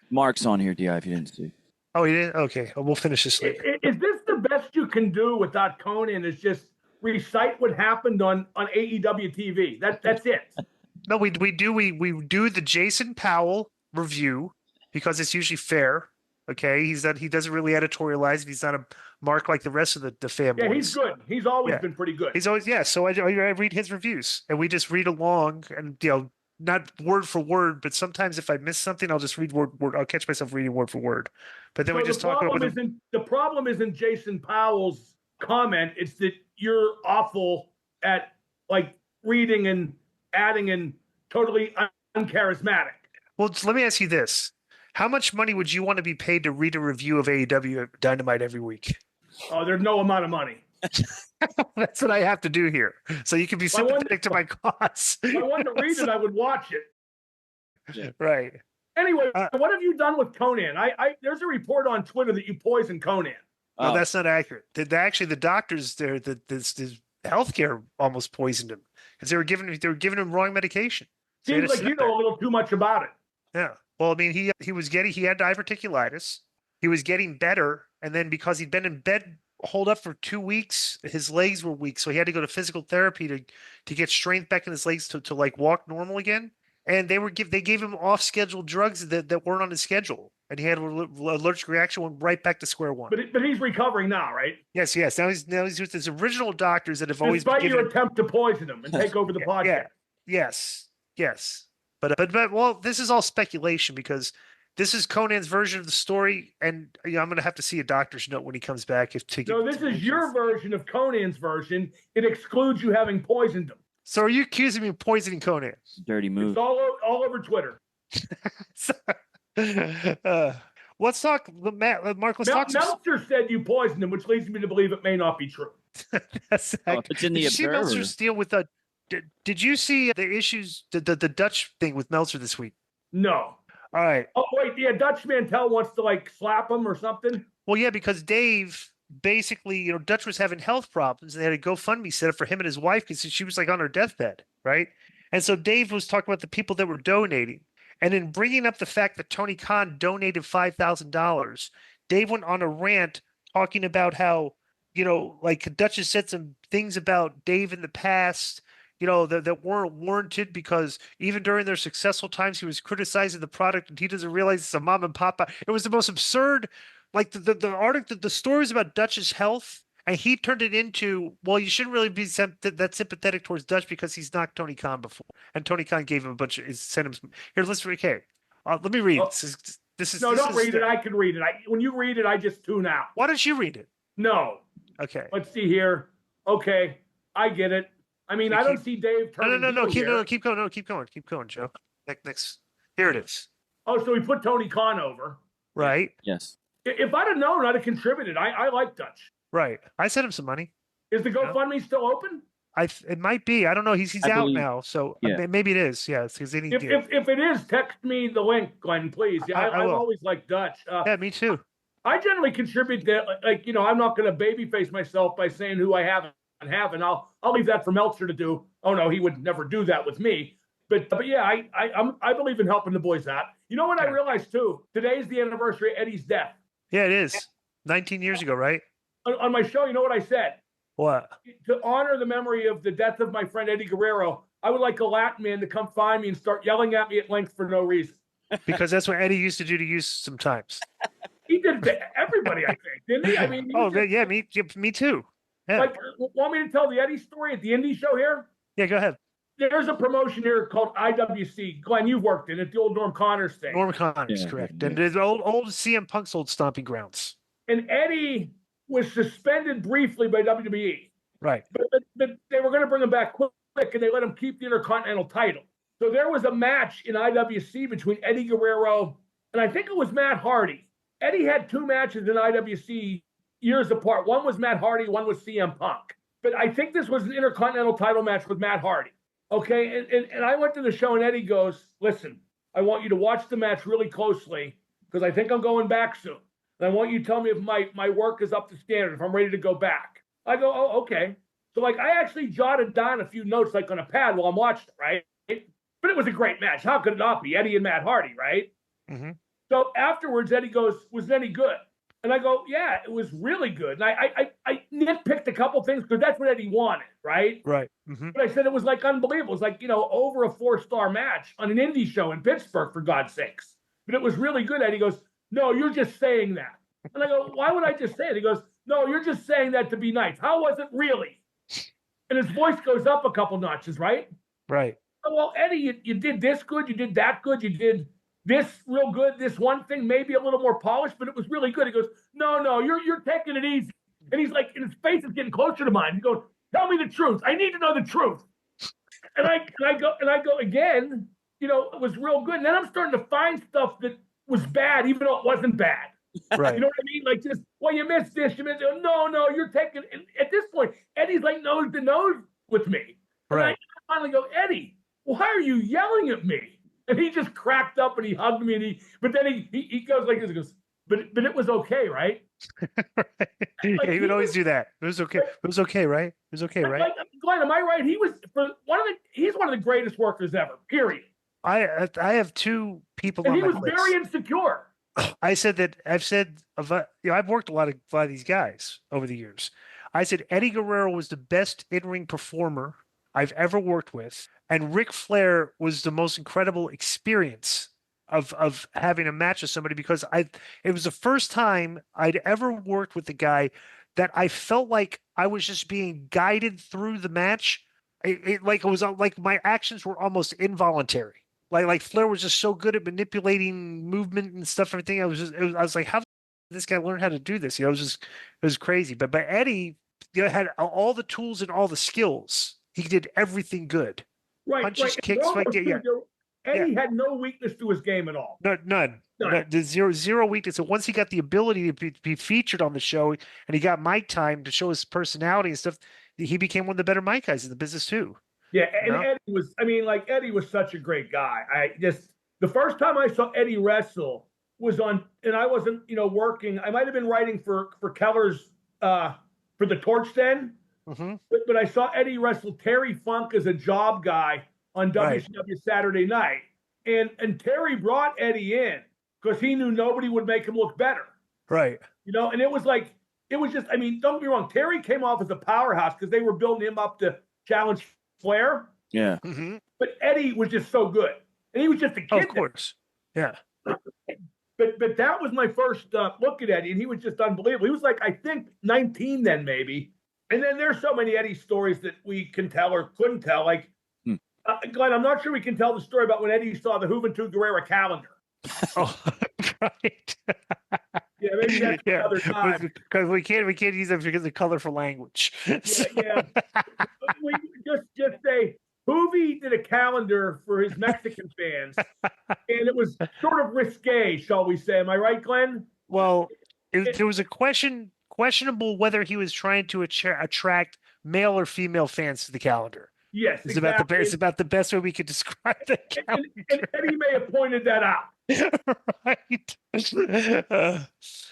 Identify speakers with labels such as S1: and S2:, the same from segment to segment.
S1: Mark's on here, Di, if you didn't see.
S2: Oh, you didn't? Okay, well, we'll finish this later.
S3: Is this the best you can do without Konnan? Is just recite what happened on AEW TV? That's it.
S2: No, we do the Jason Powell review because it's usually fair. Okay, he doesn't really editorialize. He's not a mark like the rest of the fanboys.
S3: Yeah, he's good. He's always been pretty good.
S2: He's always So I read his reviews and we just read along and not word for word, but sometimes if I miss something, I'll just read word. I'll catch myself reading word for word. But then we just talk about
S3: the problem isn't Jason Powell's comment. It's that you're awful at like reading and adding and totally uncharismatic.
S2: Well, let me ask you this. How much money would you want to be paid to read a review of AEW Dynamite every week?
S3: Oh, there's no amount of money.
S2: That's what I have to do here. So you can be sympathetic to my cause.
S3: If I wanted to read it, I would watch it.
S2: Yeah. Right.
S3: Anyway, what have you done with Konnan? There's a report on Twitter that you poisoned Konnan.
S2: No, that's not accurate. Actually, the doctors there, the healthcare almost poisoned him because they were giving him wrong medication. So
S3: Seems like you know a little too much about it.
S2: Yeah. Well, I mean, he had diverticulitis. He was getting better, and then because he'd been in bed holed up for 2 weeks, his legs were weak, so he had to go to physical therapy to get strength back in his legs to like walk normal again. And they gave him off schedule drugs that weren't on his schedule, and he had an allergic reaction, went right back to square one.
S3: But he's recovering now, right?
S2: Yes. Now he's with his original doctors that have always
S3: despite your attempt to poison him and take over the podcast.
S2: Yeah. Yes. But well, this is all speculation because this is Konnan's version of the story, and I'm going to have to see a doctor's note when he comes back. This
S3: is your version of Konnan's version. It excludes you having poisoned him.
S2: So are you accusing me of poisoning Konnan?
S1: Dirty move.
S3: It's all over Twitter.
S2: Let's talk, Mark. Let's talk.
S3: Meltzer said you poisoned him, which leads me to believe it may not be true.
S1: It's in the Observer.
S2: Did you see Meltzer's deal with the? Did you see the issues, the Dutch thing with Meltzer this week?
S3: No.
S2: All right.
S3: Oh wait, yeah, Dutch Mantell wants to like slap him or something.
S2: Well, yeah, because Dave basically, Dutch was having health problems, and they had a GoFundMe set up for him and his wife because she was like on her deathbed, right? And so Dave was talking about the people that were donating, and in bringing up the fact that Tony Khan donated $5,000, Dave went on a rant talking about how, like Dutch has said some things about Dave in the past, that weren't warranted because even during their successful times, he was criticizing the product and he doesn't realize it's a mom and pop. It was the most absurd, like the article, the stories about Dutch's health, and he turned it into, well, you shouldn't really be that sympathetic towards Dutch because he's knocked Tony Khan before. And Tony Khan gave him a bunch of, sent him, here, let's read, okay. Let me read.
S3: Don't read it. I can read it. When you read it, I just tune out.
S2: Why don't you read it?
S3: No.
S2: Okay.
S3: Let's see here. Okay. I get it. I mean, I don't see Dave turning.
S2: No, keep going, Joe. Next. Here it is.
S3: Oh, so he put Tony Khan over.
S2: Right.
S1: Yes.
S3: If I'd have known, I'd have contributed. I like Dutch.
S2: Right. I sent him some money.
S3: Is the GoFundMe still open?
S2: It might be. I don't know. He's out now, so maybe it is. Yeah, because
S3: if it is, text me the link, Glenn, please. Yeah, I've always liked Dutch.
S2: Yeah, me too.
S3: I generally contribute that. I'm not going to babyface myself by saying who I have and have, and I'll leave that for Meltzer to do. Oh no, he would never do that with me. But yeah, I believe in helping the boys out. You know what I realized too? Today's the anniversary of Eddie's death.
S2: Yeah, it is. 19 years ago, right?
S3: On my show, you know what I said?
S2: What?
S3: To honor the memory of the death of my friend Eddie Guerrero, I would like a Latin man to come find me and start yelling at me at length for no reason.
S2: Because that's what Eddie used to do to you sometimes.
S3: He did to everybody, I think, didn't he? I mean,
S2: me too. Yeah.
S3: Like, want me to tell the Eddie story at the indie show here?
S2: Yeah, go ahead.
S3: There's a promotion here called IWC. Glenn, you've worked in it, the old Norm Connors thing.
S2: Norm Connors, correct. And the old CM Punk's old stomping grounds.
S3: And Eddie was suspended briefly by WWE.
S2: Right.
S3: But they were going to bring him back quick, and they let him keep the Intercontinental title. So there was a match in IWC between Eddie Guerrero and I think it was Matt Hardy. Eddie had two matches in IWC years apart. One was Matt Hardy, one was CM Punk. But I think this was an Intercontinental title match with Matt Hardy. Okay, and I went to the show, and Eddie goes, listen, I want you to watch the match really closely because I think I'm going back soon. And I want you to tell me if my work is up to standard, if I'm ready to go back. I go, oh, okay. So, like, I actually jotted down a few notes, like, on a pad while I'm watching it, right? But it was a great match. How could it not be? Eddie and Matt Hardy, right?
S2: Mm-hmm.
S3: So afterwards, Eddie goes, "Was Eddie good?" And I go, "Yeah, it was really good." And I nitpicked a couple things because that's what Eddie wanted, right?
S2: Right. Mm-hmm.
S3: But I said it was like unbelievable. It was like, over a 4-star match on an indie show in Pittsburgh, for God's sakes. But it was really good. Eddie goes, "No, you're just saying that." And I go, "Why would I just say it?" He goes, "No, you're just saying that to be nice. How was it really?" And his voice goes up a couple notches, right?
S2: Right.
S3: Oh, well, Eddie, you did this good, you did that good, you did this real good, this one thing maybe a little more polished, but it was really good. He goes, "No, you're taking it easy." And he's like, and his face is getting closer to mine. He goes, "Tell me the truth. I need to know the truth." And I go again. It was real good. And then I'm starting to find stuff that was bad, even though it wasn't bad.
S2: Right.
S3: You know what I mean? Like, just, well, you missed this. You missed it. No, you're taking. And at this point, Eddie's like nose to nose with me. And
S2: Right.
S3: I finally go, "Eddie, why are you yelling at me?" And he just cracked up and he hugged me. And but then he goes like this. He goes, but it was okay, right?
S2: Yeah,
S3: Like,
S2: he would always do that. It was okay. It was okay, right? It was okay, right?
S3: Like, Glenn, am I right? He's one of the greatest workers ever. Period.
S2: I have two people
S3: And
S2: on
S3: he
S2: my
S3: was
S2: list.
S3: very insecure.
S2: I've said I've worked a lot of these guys over the years. I said Eddie Guerrero was the best in-ring performer I've ever worked with, and Ric Flair was the most incredible experience of having a match with somebody because it was the first time I'd ever worked with a guy that I felt like I was just being guided through the match. It was like my actions were almost involuntary. Like Flair was just so good at manipulating movement and stuff. Everything I was like, how did this guy learn how to do this? It was crazy. But Eddie, had all the tools and all the skills. He did everything good.
S3: Right.
S2: Punches, kicks,
S3: Eddie had no weakness to his game at all.
S2: None. The zero weakness. So once he got the ability to be featured on the show and he got mic time to show his personality and stuff, he became one of the better mic guys in the business too.
S3: Yeah, and Eddie was such a great guy. The first time I saw Eddie wrestle was on, and I wasn't, working. I might have been writing for Keller's for the Torch then, but I saw Eddie wrestle Terry Funk as a job guy on WCW Saturday Night, and Terry brought Eddie in because he knew nobody would make him look better.
S2: Right.
S3: And it was just, don't get me wrong, Terry came off as a powerhouse because they were building him up to challenge Flair.
S1: Yeah.
S2: Mm-hmm.
S3: But Eddie was just so good. And he was just a kid.
S2: Of course. Yeah.
S3: But that was my first look at Eddie, and he was just unbelievable. He was like, I think 19 then, maybe. And then there's so many Eddie stories that we can tell or couldn't tell. Like, Glenn, I'm not sure we can tell the story about when Eddie saw the Juventud Guerrera calendar.
S2: Oh, right.
S3: Yeah, maybe that's another time.
S2: Because we can't use them because of colorful language.
S3: Yeah. We just say, Hoovy did a calendar for his Mexican fans, and it was sort of risque, shall we say. Am I right, Glenn?
S2: Well, there was a questionable whether he was trying to attract male or female fans to the calendar.
S3: Yes,
S2: it's about the best way we could describe the calendar.
S3: And Eddie may have pointed that out.
S2: Right.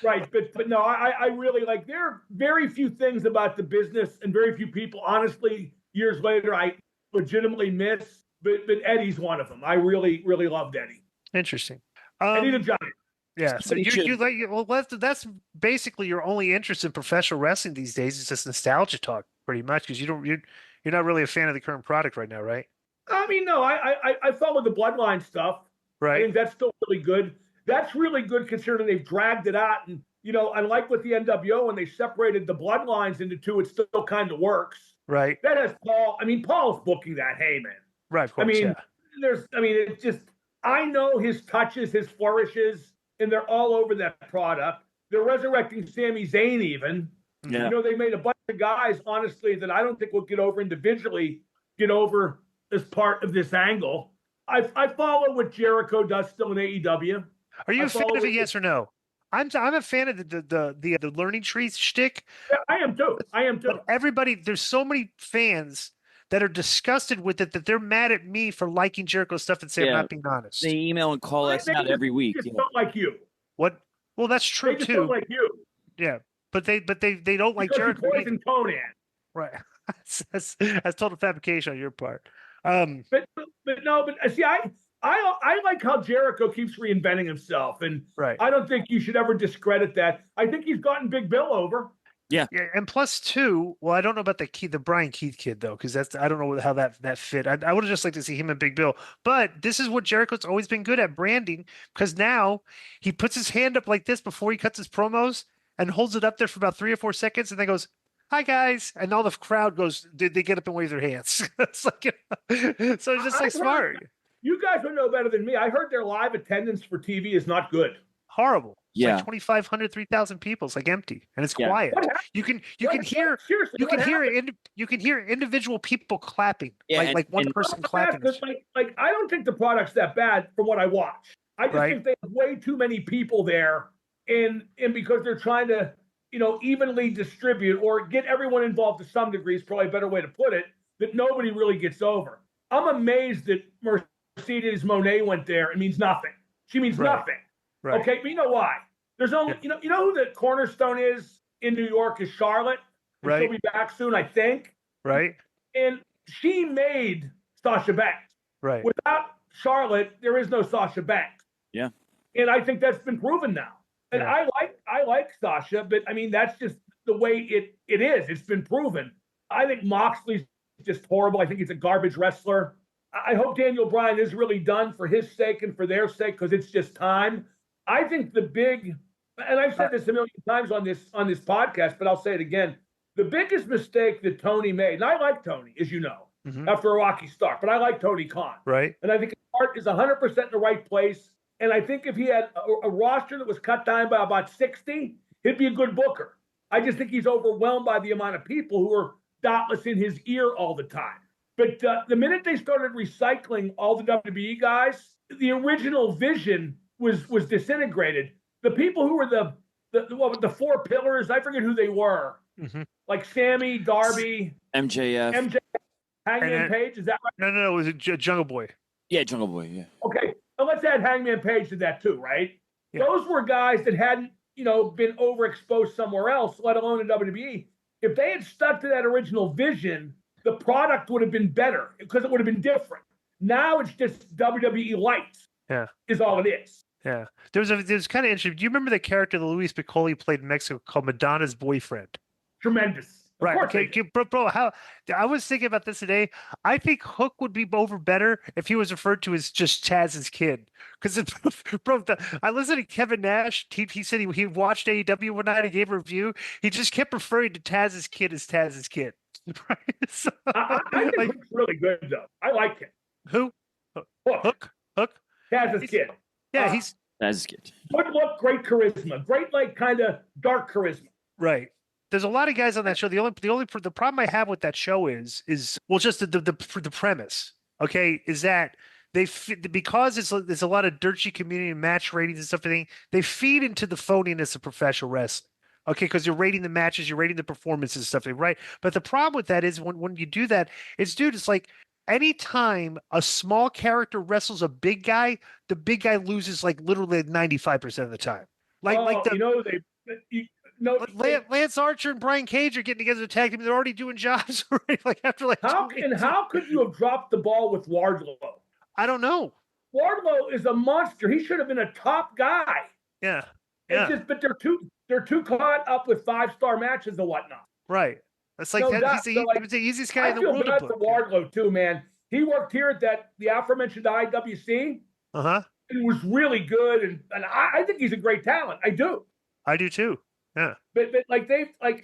S3: Right, but no, I really like. There are very few things about the business and very few people, honestly, years later, I legitimately miss. But Eddie's one of them. I really, really loved Eddie.
S2: Interesting.
S3: Eddie the Giant.
S2: Yeah, so you like, well, that's basically your only interest in professional wrestling these days. It's just nostalgia talk, pretty much, because you're not really a fan of the current product right now, right?
S3: No, I follow the Bloodline stuff.
S2: Right.
S3: I think that's still really good. That's really good considering they've dragged it out. And, unlike with the NWO, when they separated the Bloodlines into two, it still kind of works.
S2: Right.
S3: That has Paul. Paul's booking that. Hey, man.
S2: Right, of course,
S3: it's just, I know his touches, his flourishes, and they're all over that product. They're resurrecting Sami Zayn even.
S1: Yeah.
S3: They made a bunch of guys, honestly, that I don't think will get over individually, get over as part of this angle. I follow what Jericho does still in AEW.
S2: Are you a fan of it, yes or no? I'm a fan of the learning tree shtick.
S3: Yeah, I am too.
S2: But everybody, there's so many fans that are disgusted with it that they're mad at me for liking Jericho stuff and say I'm not being honest.
S1: They email and call us out every week.
S3: They don't like you.
S2: What? Well, that's true
S3: they just
S2: too.
S3: Don't like you.
S2: Yeah, but they don't like Jericho.
S3: Poison Konnan.
S2: Right. That's total fabrication on your part.
S3: But see, I like how Jericho keeps reinventing himself, and
S2: Right.
S3: I don't think you should ever discredit that. I think he's gotten Big Bill over.
S2: Yeah, and plus two. Well, I don't know about the Brian Keith kid though, because I don't know how that fit. I would have just liked to see him and Big Bill. But this is what Jericho's always been good at, branding. Because now he puts his hand up like this before he cuts his promos and holds it up there for about 3 or 4 seconds, and then goes, "Hi guys," and all the crowd goes. They get up and wave their hands. It's like, so it's just like smart.
S3: You guys would know better than me. I heard their live attendance for TV is not good.
S2: Horrible. It's
S1: Yeah.
S2: like 2,500, 3,000 people. It's like empty and it's quiet. You can hear individual people clapping, like one person clapping.
S3: Like I don't think the product's that bad from what I watch. I just think they have way too many people there, and because they're trying to evenly distribute or get everyone involved to some degree is probably a better way to put it. That nobody really gets over. I'm amazed that Mercedes Moné went there. It means nothing. She means nothing. Right. Okay, but you know why? There's only you know who the cornerstone is in New York is Charlotte. And she'll be back soon, I think.
S2: Right.
S3: And she made Sasha Banks.
S2: Right.
S3: Without Charlotte, there is no Sasha Banks.
S1: Yeah.
S3: And I think that's been proven now. And I like Sasha, but I mean that's just the way it is. It's been proven. I think Moxley's just horrible. I think he's a garbage wrestler. I hope Daniel Bryan is really done for his sake and for their sake because it's just time. I think the big, and I've said this a million times on this podcast, but I'll say it again. The biggest mistake that Tony made, and I like Tony, as you know, after a rocky start, but I like Tony Khan.
S2: Right.
S3: And I think his heart is 100% in the right place. And I think if he had a roster that was cut down by about 60, he'd be a good booker. I just think he's overwhelmed by the amount of people who are doubtless in his ear all the time. But the minute they started recycling all the WWE guys, the original vision was disintegrated. The people who were the 4 pillars, I forget who they were, like Sammy, Darby,
S1: MJF,
S3: Hangman Page. Is that right?
S2: No, it was a Jungle Boy.
S1: Yeah, Jungle Boy. Yeah.
S3: Okay, and let's add Hangman Page to that too, right? Yeah. Those were guys that hadn't been overexposed somewhere else, let alone in WWE. If they had stuck to that original vision, the product would have been better because it would have been different. Now it's just WWE lights.
S2: Yeah,
S3: is all it is.
S2: Yeah, there's kind of interesting. Do you remember the character that Luis Piccoli played in Mexico called Madonna's boyfriend?
S3: Tremendous.
S2: Right. Okay, bro. How I was thinking about this today. I think Hook would be over better if he was referred to as just Chaz's kid. Because, bro, I listened to Kevin Nash. He said he watched AEW one night and gave a review. He just kept referring to Taz's kid as Taz's kid. Right? So,
S3: I think Hook's really good though. I like him.
S2: Who? Hook.
S3: Taz's kid.
S2: Yeah, he's
S1: Taz's kid.
S3: Good look, great charisma, great like kind of dark charisma.
S2: Right. There's a lot of guys on that show. The problem I have with that show is well, just the premise. Okay, is that because there's a lot of dirty community and match ratings and stuff. They feed into the phoniness of professional wrestling. Okay, because you're rating the matches, you're rating the performances and stuff, right? But the problem with that is when you do that, it's like anytime a small character wrestles a big guy, the big guy loses like literally 95% of the time. Lance Archer and Brian Cage are getting together to tag team. They're already doing jobs right? Like after like
S3: how could you have dropped the ball with Wardlow?
S2: I don't know.
S3: Wardlow is a monster. He should have been a top guy.
S2: Yeah.
S3: But they're too caught up with 5-star matches and whatnot.
S2: Right. That's like he's the easiest guy in the world. I feel bad
S3: for Wardlow too, man. He worked here at the aforementioned IWC. It was really good, and I think he's a great talent. I do.
S2: I do too. Yeah.
S3: But like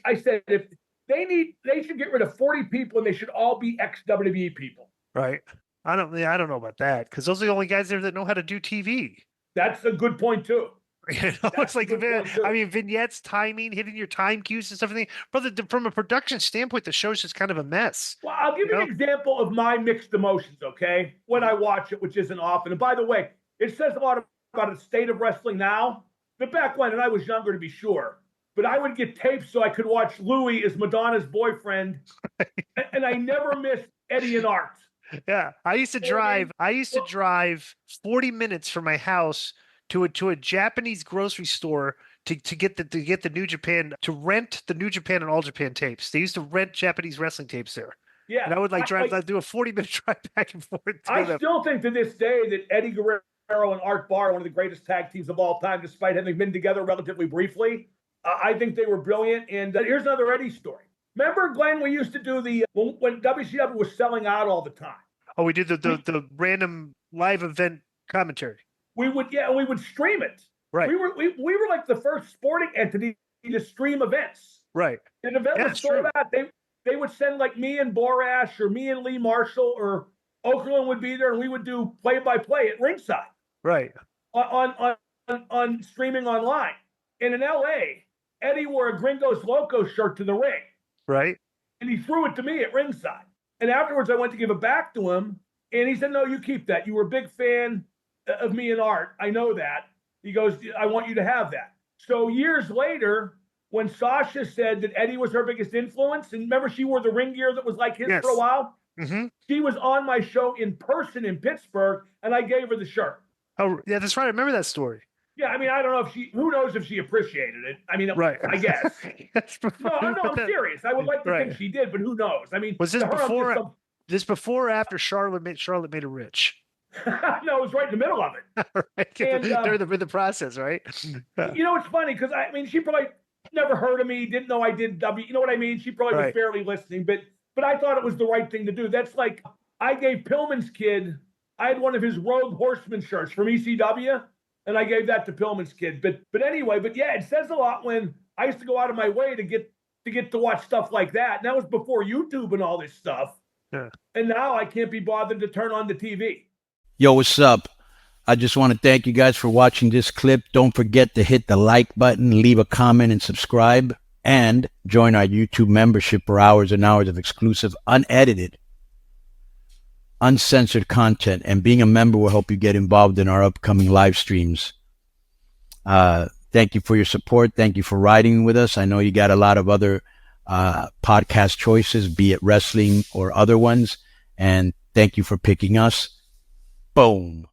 S3: I said, if they should get rid of 40 people and they should all be ex-WWE people.
S2: Right. I don't know about that because those are the only guys there that know how to do TV.
S3: That's a good point too.
S2: It's like vignettes, timing, hitting your time cues and stuff. But from a production standpoint, the show's just kind of a mess.
S3: Well, I'll give you an example of my mixed emotions, okay? When I watch it, which isn't often. And by the way, it says a lot about the state of wrestling now. But back when, and I was younger to be sure, but I would get tapes so I could watch Louis as Madonna's boyfriend, and I never missed Eddie and Art.
S2: Yeah, I used to drive 40 minutes from my house to a Japanese grocery store to get the New Japan, to rent the New Japan and All Japan tapes. They used to rent Japanese wrestling tapes there.
S3: Yeah.
S2: And I would I'd do a 40-minute drive back and forth.
S3: I still think to this day that Eddie Guerrero and Art Barr are one of the greatest tag teams of all time, despite having been together relatively briefly. I think they were brilliant. And here's another Eddie story. Remember, Glenn, we used to do when WCW was selling out all the time.
S2: Oh, we did the random live event commentary.
S3: We would stream it.
S2: Right.
S3: We were like the first sporting entity to stream events.
S2: Right.
S3: An event was sold out. They would send like me and Borash or me and Lee Marshall or Okerlund would be there, and we would do play-by-play at ringside.
S2: Right.
S3: On streaming online. And in LA, Eddie wore a Gringos Loco shirt to the ring.
S2: Right.
S3: And he threw it to me at ringside. And afterwards, I went to give it back to him. And he said, no, you keep that. You were a big fan of me and Art. I know that. He goes, I want you to have that. So years later, when Sasha said that Eddie was her biggest influence, and remember she wore the ring gear that was like his for a while?
S2: Mm-hmm.
S3: She was on my show in person in Pittsburgh, and I gave her the shirt.
S2: Oh, yeah, that's right. I remember that story.
S3: Yeah, I mean, I don't know who knows if she appreciated it. I mean, right. I guess. No, I'm serious. I would like to think she did, but who knows? I mean,
S2: was this before or after Charlotte made her rich?
S3: No, it was right in the middle of it.
S2: Right. And, during the process, right?
S3: You know, it's funny because I mean, she probably never heard of me, didn't know I did W. You know what I mean? She probably was barely listening, but I thought it was the right thing to do. That's like I gave Pillman's kid. I had one of his Rogue Horseman shirts from ECW, and I gave that to Pillman's kid. But anyway, yeah, it says a lot when I used to go out of my way to get to watch stuff like that. And that was before YouTube and all this stuff.
S2: Yeah.
S3: And now I can't be bothered to turn on the TV.
S4: Yo, what's up? I just want to thank you guys for watching this clip. Don't forget to hit the like button, leave a comment, and subscribe. And join our YouTube membership for hours and hours of exclusive, unedited, uncensored content. And being a member will help you get involved in our upcoming live streams. Thank you for your support. Thank you for riding with us. I know you got a lot of other podcast choices, be it wrestling or other ones. And thank you for picking us. Boom.